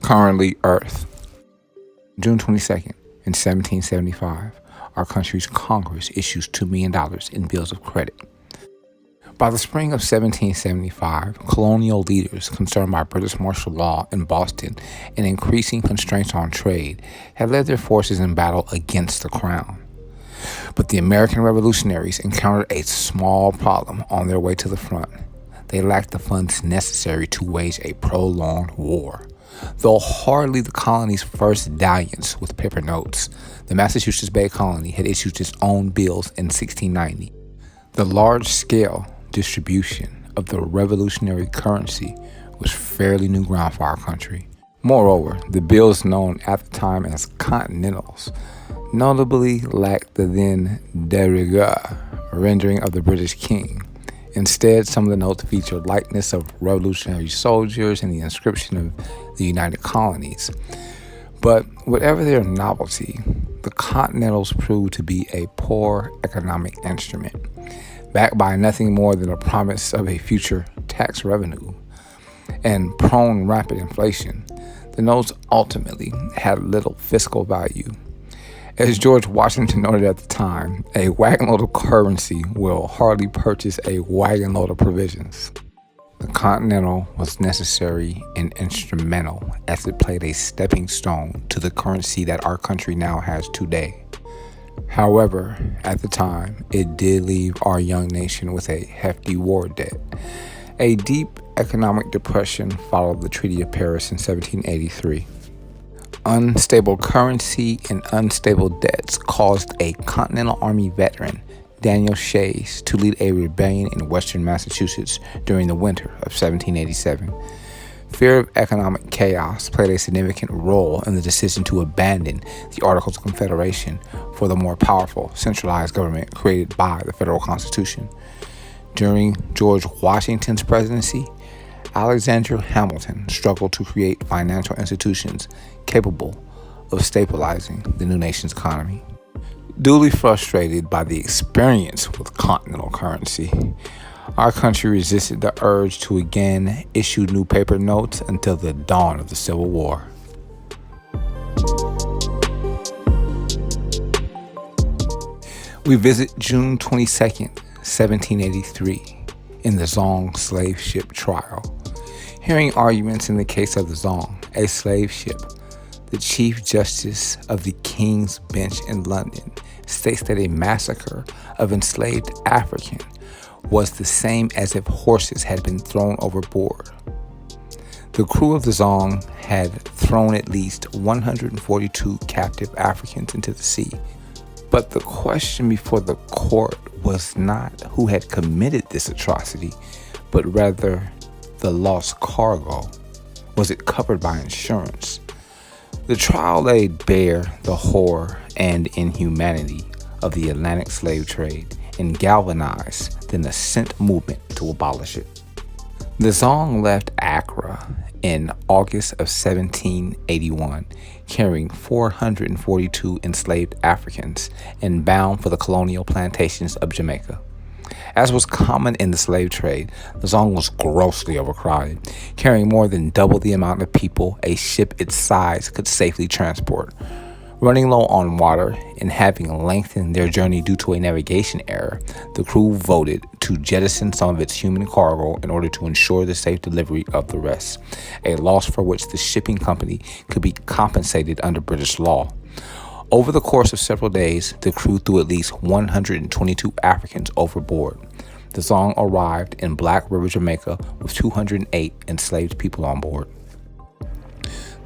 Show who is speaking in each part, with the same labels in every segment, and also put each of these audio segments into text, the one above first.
Speaker 1: Currently, Earth. June 22nd, in 1775, our country's Congress issues $2 million in bills of credit. By the spring of 1775, colonial leaders concerned by British martial law in Boston and increasing constraints on trade had led their forces in battle against the crown. But the American revolutionaries encountered a small problem on their way to the front. They lacked the funds necessary to wage a prolonged war. Though hardly the colony's first dalliance with paper notes, the Massachusetts Bay Colony had issued its own bills in 1690. The large-scale distribution of the revolutionary currency was fairly new ground for our country. Moreover, the bills known at the time as Continentals notably lacked the then de rigueur rendering of the British king. Instead, some of the notes featured likeness of revolutionary soldiers and the inscription of the United Colonies. But whatever their novelty, the Continentals proved to be a poor economic instrument, backed by nothing more than a promise of a future tax revenue. And prone rapid inflation, the notes ultimately had little fiscal value. As George Washington noted at the time, a wagon load of currency will hardly purchase a wagon load of provisions. The Continental was necessary and instrumental as it played a stepping stone to the currency that our country now has today. However, at the time, it did leave our young nation with a hefty war debt. A deep economic depression followed the Treaty of Paris in 1783. Unstable currency and unstable debts caused a Continental Army veteran, Daniel Shays, to lead a rebellion in western Massachusetts during the winter of 1787. Fear of economic chaos played a significant role in the decision to abandon the Articles of Confederation for the more powerful, centralized government created by the federal Constitution. During George Washington's presidency, Alexander Hamilton struggled to create financial institutions capable of stabilizing the new nation's economy. Duly frustrated by the experience with continental currency, our country resisted the urge to again issue new paper notes until the dawn of the Civil War. We visit June 22nd, 1783, in the Zong slave ship trial. Hearing arguments in the case of the Zong, a slave ship, the Chief Justice of the King's Bench in London states that a massacre of enslaved Africans was the same as if horses had been thrown overboard. The crew of the Zong had thrown at least 142 captive Africans into the sea. But the question before the court was not who had committed this atrocity, but rather the lost cargo. Was it covered by insurance? The trial laid bare the horror and inhumanity of the Atlantic slave trade and galvanized the nascent movement to abolish it. The Zong left Accra in August of 1781, carrying 442 enslaved Africans and bound for the colonial plantations of Jamaica. As was common in the slave trade, the Zong was grossly overcrowded, carrying more than double the amount of people a ship its size could safely transport. Running low on water and having lengthened their journey due to a navigation error, the crew voted to jettison some of its human cargo in order to ensure the safe delivery of the rest, a loss for which the shipping company could be compensated under British law. Over the course of several days, the crew threw at least 122 Africans overboard. The Zong arrived in Black River, Jamaica, with 208 enslaved people on board.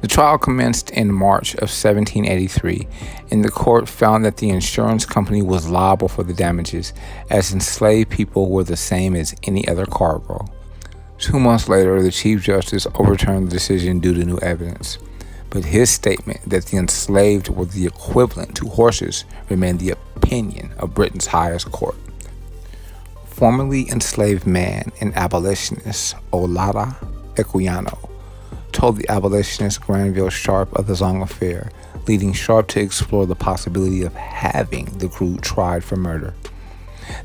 Speaker 1: The trial commenced in March of 1783, and the court found that the insurance company was liable for the damages, as enslaved people were the same as any other cargo. 2 months later, the Chief Justice overturned the decision due to new evidence. But his statement that the enslaved were the equivalent to horses remained the opinion of Britain's highest court. Formerly enslaved man and abolitionist Olaudah Equiano told the abolitionist Granville Sharp of the Zong affair, leading Sharp to explore the possibility of having the crew tried for murder.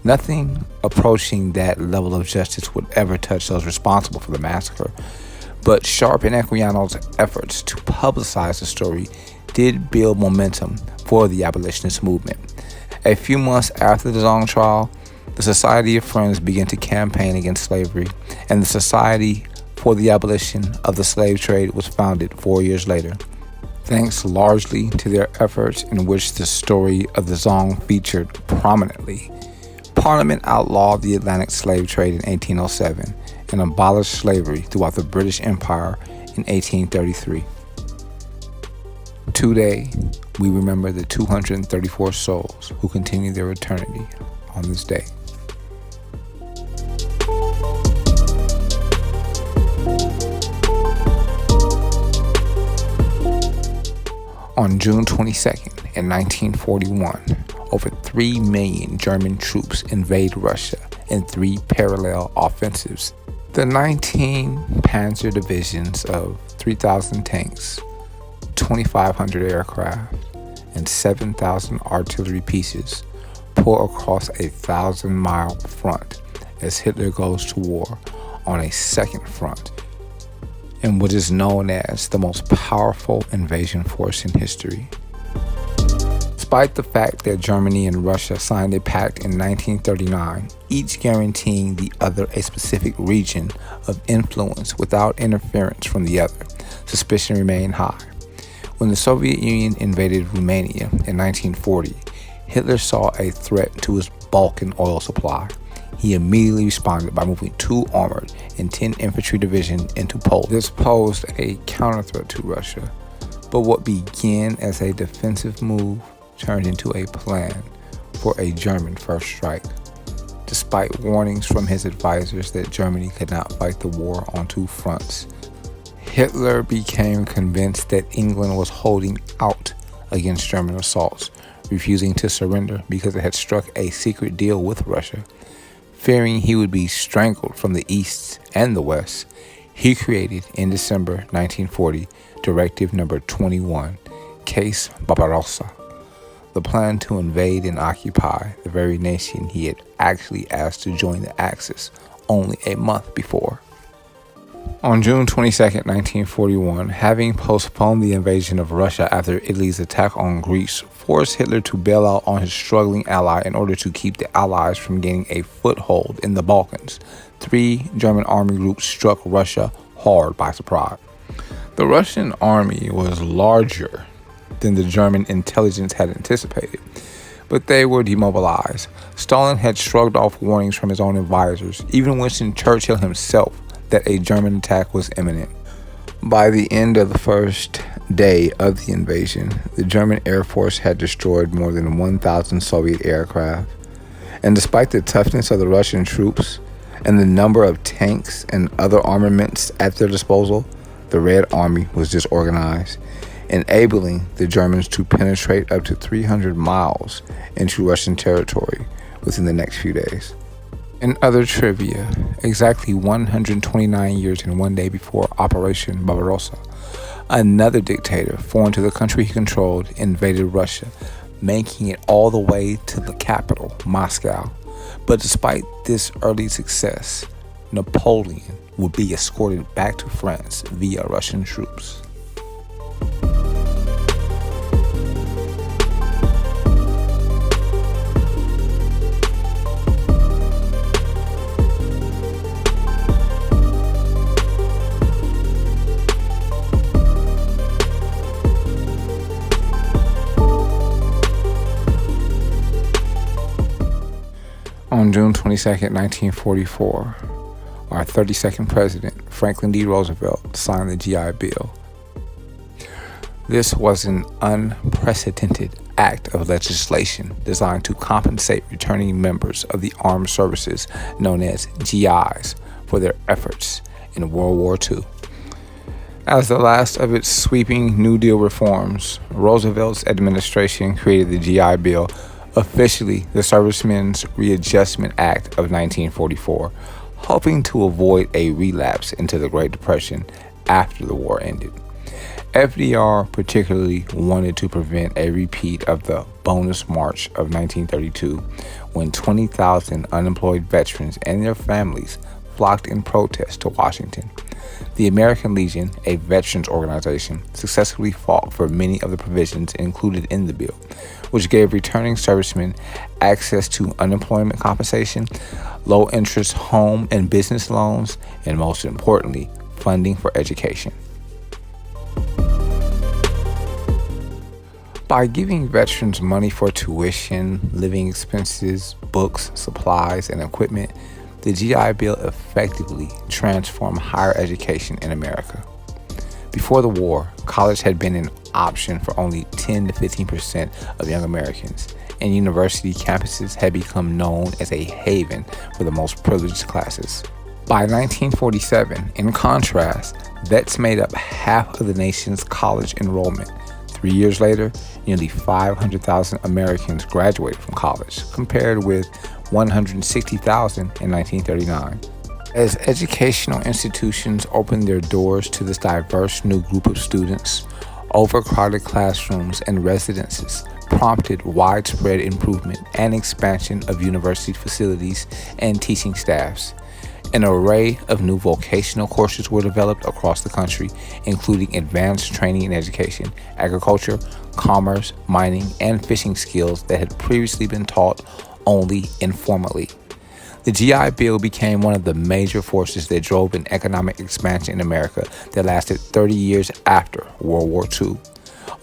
Speaker 1: Nothing approaching that level of justice would ever touch those responsible for the massacre, But Sharp and Equiano's efforts to publicize the story did build momentum for the abolitionist movement. A few months after the Zong trial, the Society of Friends began to campaign against slavery, and the Society for the Abolition of the Slave Trade was founded 4 years later. Thanks largely to their efforts, in which the story of the Zong featured prominently, Parliament outlawed the Atlantic slave trade in 1807 and abolished slavery throughout the British Empire in 1833. Today, we remember the 234 souls who continue their eternity on this day. On June 22nd, in 1941, over 3 million German troops invade Russia in 3 parallel offensives. The 19 panzer divisions of 3,000 tanks, 2,500 aircraft, and 7,000 artillery pieces pour across a 1,000-mile front as Hitler goes to war on a second front in what is known as the most powerful invasion force in history. Despite the fact that Germany and Russia signed a pact in 1939, each guaranteeing the other a specific region of influence without interference from the other, suspicion remained high. When the Soviet Union invaded Romania in 1940, Hitler saw a threat to his Balkan oil supply. He immediately responded by moving 2 armored and 10 infantry divisions into Poland. This posed a counter-threat to Russia, but what began as a defensive move turned into a plan for a German first strike. Despite warnings from his advisors that Germany could not fight the war on 2 fronts, Hitler became convinced that England was holding out against German assaults, refusing to surrender because it had struck a secret deal with Russia. Fearing he would be strangled from the east and the west, he created in December 1940 Directive Number 21, Case Barbarossa, the plan to invade and occupy the very nation he had actually asked to join the Axis only a month before. On June 22, 1941, having postponed the invasion of Russia after Italy's attack on Greece, forced Hitler to bail out on his struggling ally in order to keep the Allies from gaining a foothold in the Balkans. 3 German army groups struck Russia hard by surprise. The Russian army was larger than the German intelligence had anticipated, but they were demobilized. Stalin had shrugged off warnings from his own advisors, even Winston Churchill himself, that a German attack was imminent. By the end of the first day of the invasion, the German Air Force had destroyed more than 1,000 Soviet aircraft. And despite the toughness of the Russian troops and the number of tanks and other armaments at their disposal, the Red Army was disorganized, enabling the Germans to penetrate up to 300 miles into Russian territory within the next few days. In other trivia, exactly 129 years and 1 day before Operation Barbarossa, another dictator foreign to the country he controlled invaded Russia, making it all the way to the capital, Moscow. But despite this early success, Napoleon would be escorted back to France via Russian troops. On June 22, 1944, our 32nd president, Franklin D. Roosevelt, signed the GI Bill. This was an unprecedented act of legislation designed to compensate returning members of the armed services known as GIs for their efforts in World War II. As the last of its sweeping New Deal reforms, Roosevelt's administration created the GI Bill, officially the Servicemen's Readjustment Act of 1944, hoping to avoid a relapse into the Great Depression after the war ended. FDR particularly wanted to prevent a repeat of the Bonus March of 1932, when 20,000 unemployed veterans and their families flocked in protest to Washington. The American Legion, a veterans organization, successfully fought for many of the provisions included in the bill, which gave returning servicemen access to unemployment compensation, low-interest home and business loans, and most importantly, funding for education. By giving veterans money for tuition, living expenses, books, supplies, and equipment, the GI Bill effectively transformed higher education in America. Before the war, college had been an option for only 10 to 15% of young Americans, and university campuses had become known as a haven for the most privileged classes. By 1947, in contrast, vets made up half of the nation's college enrollment. 3 years later, nearly 500,000 Americans graduated from college, compared with 160,000 in 1939. As educational institutions opened their doors to this diverse new group of students, overcrowded classrooms and residences prompted widespread improvement and expansion of university facilities and teaching staffs. An array of new vocational courses were developed across the country, including advanced training in education, agriculture, commerce, mining, and fishing skills that had previously been taught only informally. The GI Bill became one of the major forces that drove an economic expansion in America that lasted 30 years after World War II.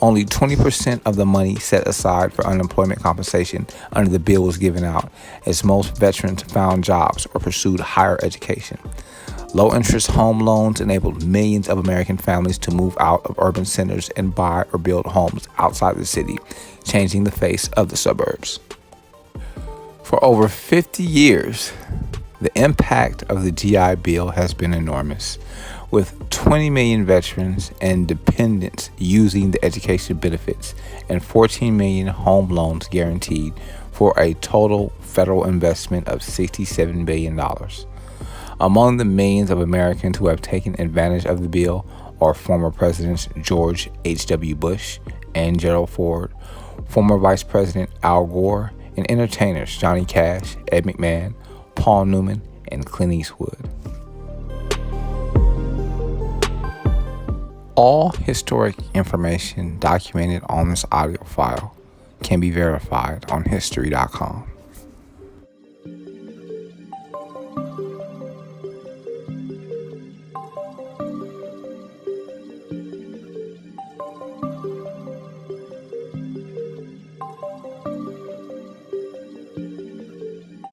Speaker 1: Only 20% of the money set aside for unemployment compensation under the bill was given out, as most veterans found jobs or pursued higher education. Low-interest home loans enabled millions of American families to move out of urban centers and buy or build homes outside the city, changing the face of the suburbs. For over 50 years, the impact of the GI Bill has been enormous, with 20 million veterans and dependents using the education benefits and 14 million home loans guaranteed for a total federal investment of $67 billion. Among the millions of Americans who have taken advantage of the bill are former Presidents George H.W. Bush and Gerald Ford, former Vice President Al Gore, and entertainers Johnny Cash, Ed McMahon, Paul Newman, and Clint Eastwood. All historic information documented on this audio file can be verified on History.com.